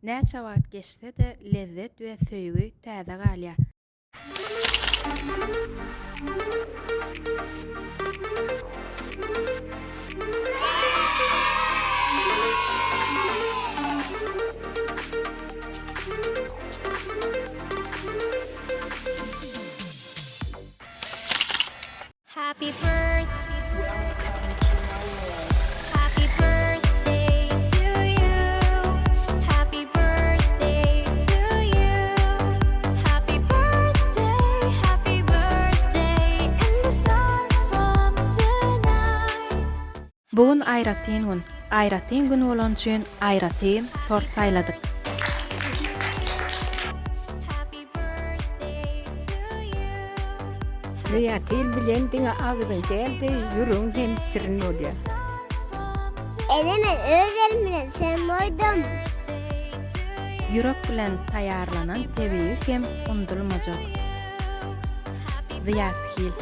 Näçe wagt geçse-de lezzet we söýgü täze galýar. Happy birthday. Happy birthday to you. Happy birthday to you. Happy birthday in the sun from tonight. Bugun aýratyn gün. Aýratyn gün bolan üçin aýratyn tort saýladyk. Happy birthday to you. Zyýat Hil bilen diňe agdyň geldi, ýüregiň hem sirin bolýar. Edemen özelmine sen moydum. Ýürek bilen taýýarlanan tebii hem unutulmajak. Zyýat Hil.